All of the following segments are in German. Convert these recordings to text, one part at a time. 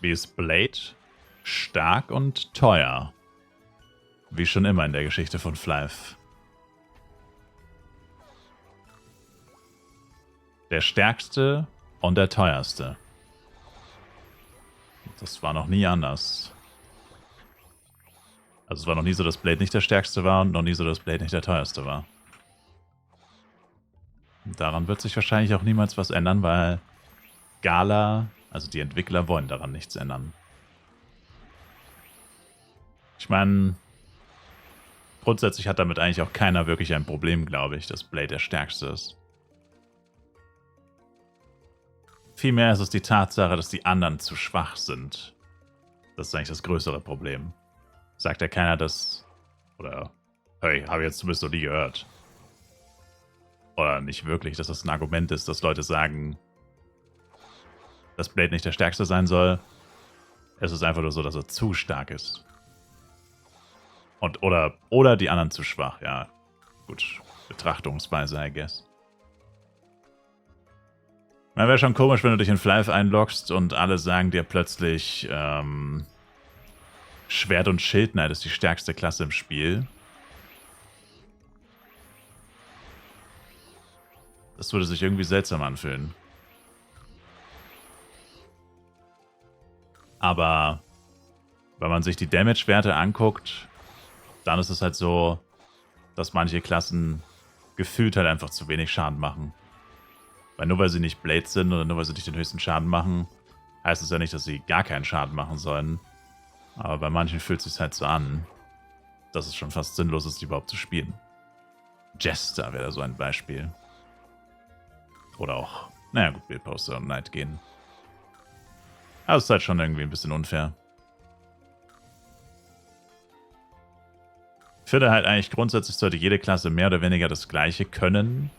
Wie ist Blade? Stark und teuer. Wie schon immer in der Geschichte von Flyff. Der stärkste und der teuerste. Das war noch nie anders. Also es war noch nie so, dass Blade nicht der stärkste war und noch nie so, dass Blade nicht der teuerste war. Und daran wird sich wahrscheinlich auch niemals was ändern, weil Gala, also die Entwickler, wollen daran nichts ändern. Ich meine, grundsätzlich hat damit eigentlich auch keiner wirklich ein Problem, glaube ich, dass Blade der stärkste ist. Vielmehr ist es die Tatsache, dass die anderen zu schwach sind. Das ist eigentlich das größere Problem. Sagt ja keiner, dass... Oder, hey, habe ich jetzt zumindest noch nie gehört. Oder nicht wirklich, dass das ein Argument ist, dass Leute sagen, dass Blade nicht der Stärkste sein soll. Es ist einfach nur so, dass er zu stark ist. Und, oder die anderen zu schwach, ja. Gut, Betrachtungsweise, I guess. Man wäre schon komisch, wenn du dich in Flyff einloggst und alle sagen dir plötzlich, Schwert- und Schildknight ist die stärkste Klasse im Spiel. Das würde sich irgendwie seltsam anfühlen. Aber wenn man sich die Damage-Werte anguckt, dann ist es halt so, dass manche Klassen gefühlt halt einfach zu wenig Schaden machen. Weil nur weil sie nicht Blades sind oder nur weil sie nicht den höchsten Schaden machen, heißt es ja nicht, dass sie gar keinen Schaden machen sollen. Aber bei manchen fühlt es sich halt so an, dass es schon fast sinnlos ist, die überhaupt zu spielen. Jester wäre da so ein Beispiel. Oder auch, naja gut, Bildposter und Knight gehen. Aber es ist halt schon irgendwie ein bisschen unfair. Ich finde halt eigentlich grundsätzlich sollte jede Klasse mehr oder weniger das Gleiche können.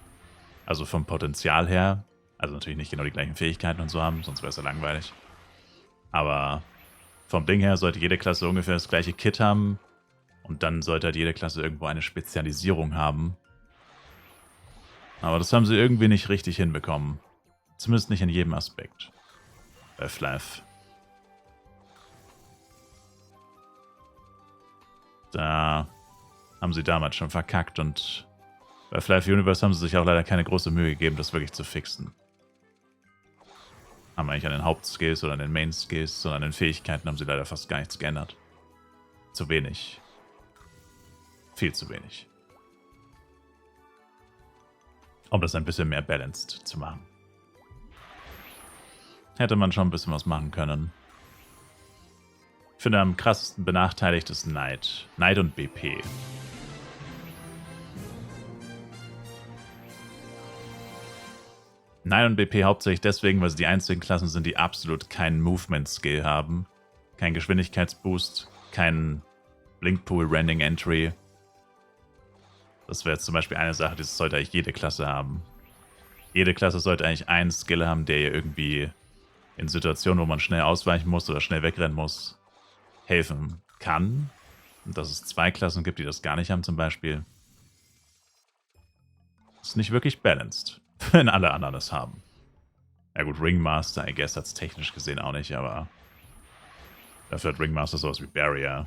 Also vom Potenzial her. Also natürlich nicht genau die gleichen Fähigkeiten und so haben, sonst wäre es ja langweilig. Aber vom Ding her sollte jede Klasse ungefähr das gleiche Kit haben. Und dann sollte halt jede Klasse irgendwo eine Spezialisierung haben. Aber das haben sie irgendwie nicht richtig hinbekommen. Zumindest nicht in jedem Aspekt. Bei Flyff. Da haben sie damals schon verkackt und bei Flyff Universe haben sie sich auch leider keine große Mühe gegeben, das wirklich zu fixen. Haben eigentlich an den Hauptskills oder an den Main-Skills oder an den Fähigkeiten haben sie leider fast gar nichts geändert. Zu wenig. Viel zu wenig. Um das ein bisschen mehr balanced zu machen. Hätte man schon ein bisschen was machen können. Ich finde am krassesten benachteiligt ist Knight. Knight und BP. Knight und BP hauptsächlich deswegen, weil sie die einzigen Klassen sind, die absolut keinen Movement-Skill haben. Kein Geschwindigkeitsboost, kein Blinkpool-Rending-Entry. Das wäre jetzt zum Beispiel eine Sache, das sollte eigentlich jede Klasse haben. Jede Klasse sollte eigentlich einen Skill haben, der ihr irgendwie in Situationen, wo man schnell ausweichen muss oder schnell wegrennen muss, helfen kann. Und dass es zwei Klassen gibt, die das gar nicht haben zum Beispiel. Ist nicht wirklich balanced, wenn alle anderen es haben. Ja gut, Ringmaster, I guess, hat es technisch gesehen auch nicht, aber dafür hat Ringmaster sowas wie Barrier.